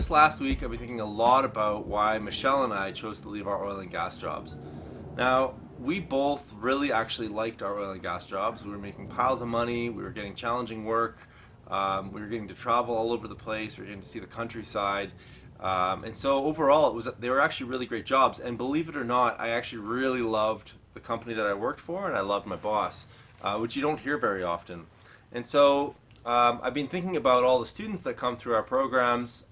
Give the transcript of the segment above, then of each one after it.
this last week, I've been thinking a lot about why Michelle and I chose to leave our oil and gas jobs. Now, we both really actually liked our oil and gas jobs. We were making piles of money, we were getting challenging work, we were getting to travel all over the place, we were getting to see the countryside. And so overall, they were actually really great jobs. And believe it or not, I actually really loved the company that I worked for, and I loved my boss, which you don't hear very often. And so I've been thinking about all the students that come through our programs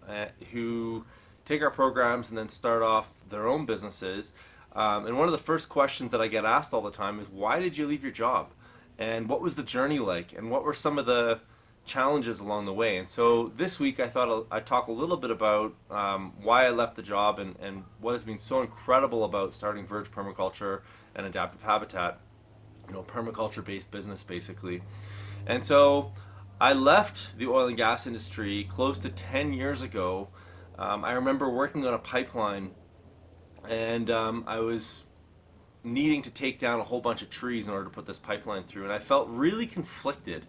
who take our programs and then start off their own businesses. And one of the first questions that I get asked all the time is, why did you leave your job? And what was the journey like? And what were some of the challenges along the way? And so this week I thought I'd talk a little bit about why I left the job and what has been so incredible about starting Verge Permaculture and Adaptive Habitat, permaculture-based business basically. And so I left the oil and gas industry close to 10 years ago. I remember working on a pipeline, and I was needing to take down a whole bunch of trees in order to put this pipeline through, and I felt really conflicted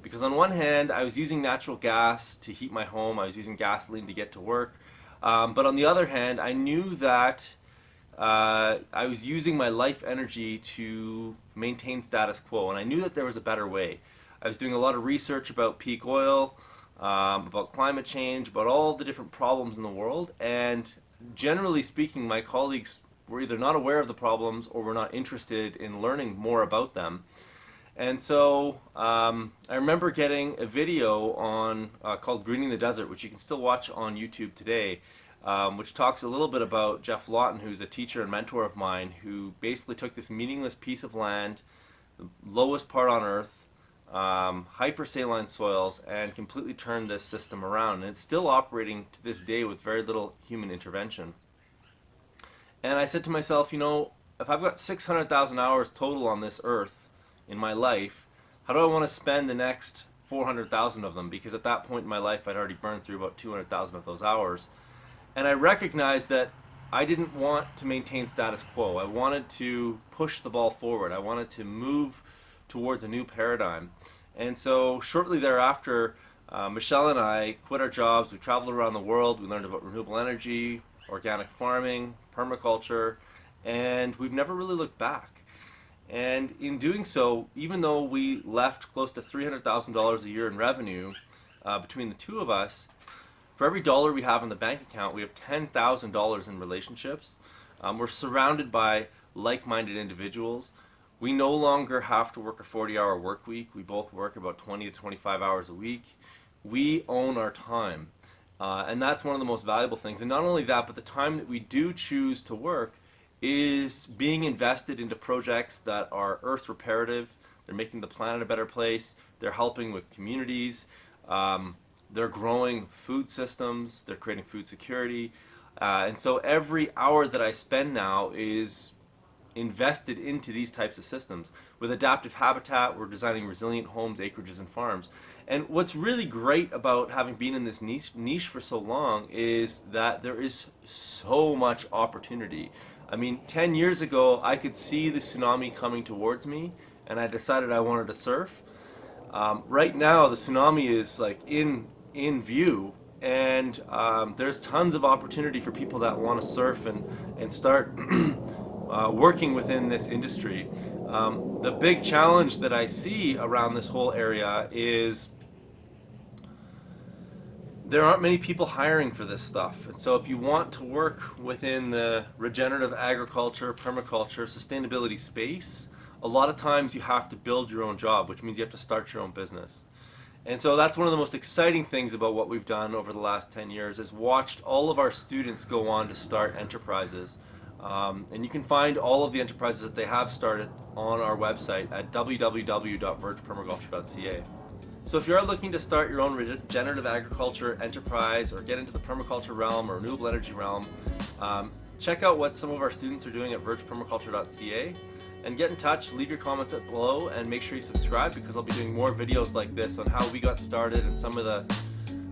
because on one hand I was using natural gas to heat my home, I was using gasoline to get to work, but on the other hand I knew that I was using my life energy to maintain status quo, and I knew that there was a better way. I was doing a lot of research about peak oil, about climate change, about all the different problems in the world, and generally speaking, my colleagues were either not aware of the problems or were not interested in learning more about them. And so I remember getting a video on called Greening the Desert, which you can still watch on YouTube today, which talks a little bit about Jeff Lawton, who's a teacher and mentor of mine, who basically took this meaningless piece of land, the lowest part on Earth, hypersaline soils, and completely turned this system around. And it's still operating to this day with very little human intervention. And I said to myself, if I've got 600,000 hours total on this earth in my life, how do I want to spend the next 400,000 of them? Because at that point in my life I'd already burned through about 200,000 of those hours. And I recognized that I didn't want to maintain status quo. I wanted to push the ball forward. I wanted to move towards a new paradigm. And so shortly thereafter, Michelle and I quit our jobs. We traveled around the world. We learned about renewable energy, organic farming, permaculture, and we've never really looked back. And in doing so, even though we left close to $300,000 a year in revenue between the two of us, for every dollar we have in the bank account, we have $10,000 in relationships. We're surrounded by like-minded individuals. We no longer have to work a 40-hour work week. We both work about 20 to 25 hours a week. We own our time. And that's one of the most valuable things. And not only that, but the time that we do choose to work is being invested into projects that are earth reparative. They're making the planet a better place. They're helping with communities. They're growing food systems. They're creating food security. And so every hour that I spend now is invested into these types of systems. With Adaptive Habitat, we're designing resilient homes, acreages, and farms. And what's really great about having been in this niche for so long is that there is so much opportunity. I mean, 10 years ago, I could see the tsunami coming towards me, and I decided I wanted to surf. Right now, the tsunami is like in view, and there's tons of opportunity for people that want to surf and start working within this industry. The big challenge that I see around this whole area is there aren't many people hiring for this stuff. And so if you want to work within the regenerative agriculture, permaculture, sustainability space, a lot of times you have to build your own job, which means you have to start your own business. And so that's one of the most exciting things about what we've done over the last 10 years is watched all of our students go on to start enterprises. And you can find all of the enterprises that they have started on our website at www.vergepermaculture.ca. So if you are looking to start your own regenerative agriculture enterprise or get into the permaculture realm or renewable energy realm, check out what some of our students are doing at vergepermaculture.ca and get in touch, leave your comments below, and make sure you subscribe because I'll be doing more videos like this on how we got started and some of the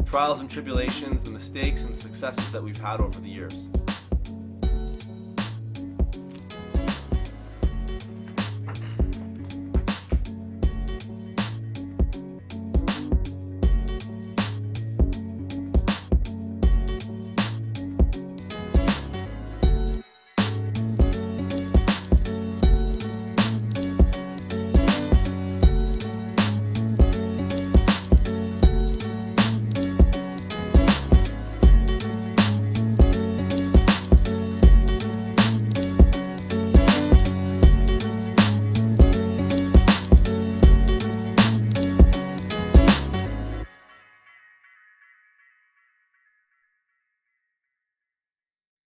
trials and tribulations, the mistakes and successes that we've had over the years.